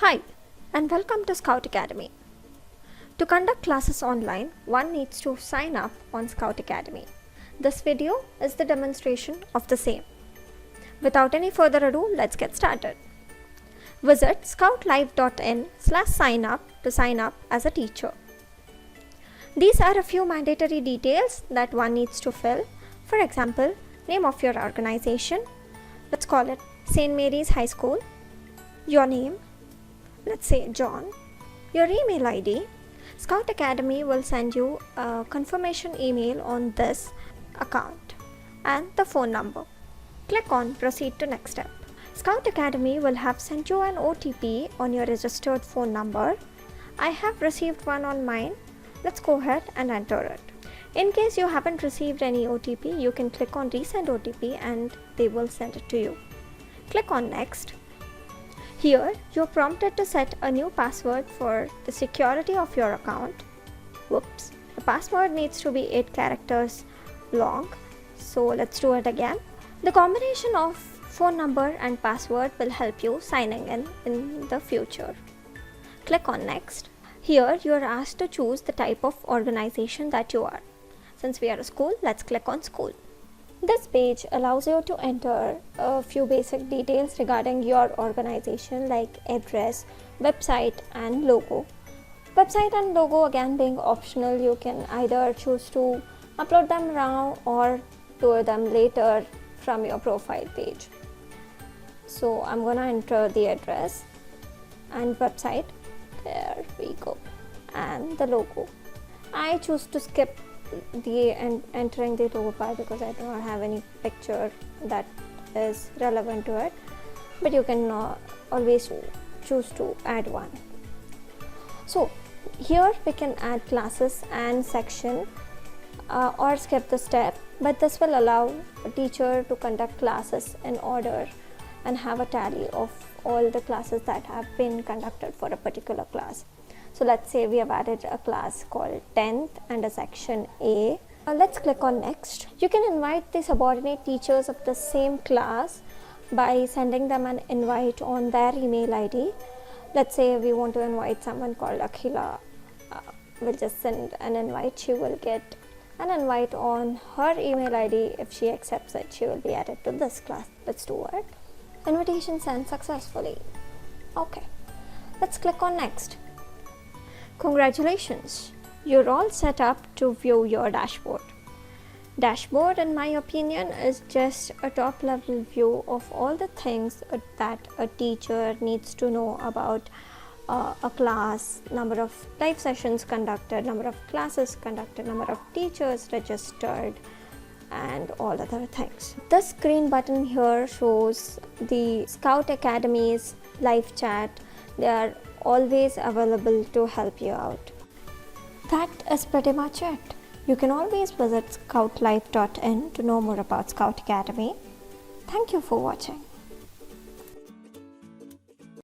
Hi, and welcome to Scout Academy. To conduct classes online, one needs to sign up on Scout Academy. This video is the demonstration of the same. Without any further ado, let's get started. Visit scoutlive.in/signup to sign up as a teacher. These are a few mandatory details that one needs to fill. For example, name of your organization, let's call it St. Mary's High School, your name, let's say John, your email ID. Scout Academy will send you a confirmation email on this account and the phone number. Click on proceed to next step. Scout Academy will have sent you an OTP on your registered phone number. I have received one on mine. Let's go ahead and enter it. In case you haven't received any OTP, you can click on resend OTP and they will send it to you. Click on next. Here, you're prompted to set a new password for the security of your account. Whoops, the password needs to be 8 characters long. So let's do it again. The combination of phone number and password will help you signing in the future. Click on next. Here, you are asked to choose the type of organization that you are. Since we are a school, let's click on school. This page allows you to enter a few basic details regarding your organization like address, website and logo. Website and logo again being optional, you can either choose to upload them now or do them later from your profile page. So I'm gonna enter the address and website. There we go. And the logo. I choose to skip the entering the logo part because I do not have any picture that is relevant to it, but you can always choose to add one. So here we can add classes and section or skip the step, but this will allow a teacher to conduct classes in order and have a tally of all the classes that have been conducted for a particular class. So let's say we have added a class called 10th and a section A. Let's click on next. You can invite the subordinate teachers of the same class by sending them an invite on their email ID. Let's say we want to invite someone called Akhila. We'll just send an invite. She will get an invite on her email ID. If she accepts it, she will be added to this class. Let's do it. Invitation sent successfully. Okay. Let's click on next. Congratulations, you're all set up to view your dashboard. Dashboard, in my opinion, is just a top level view of all the things that a teacher needs to know about a class, number of live sessions conducted, number of classes conducted, number of teachers registered, and all other things. This green button here shows the Scout Academy's live chat. They are always available to help you out. That is pretty much it. You can always visit scoutlive.in to know more about Scout Academy. Thank you for watching.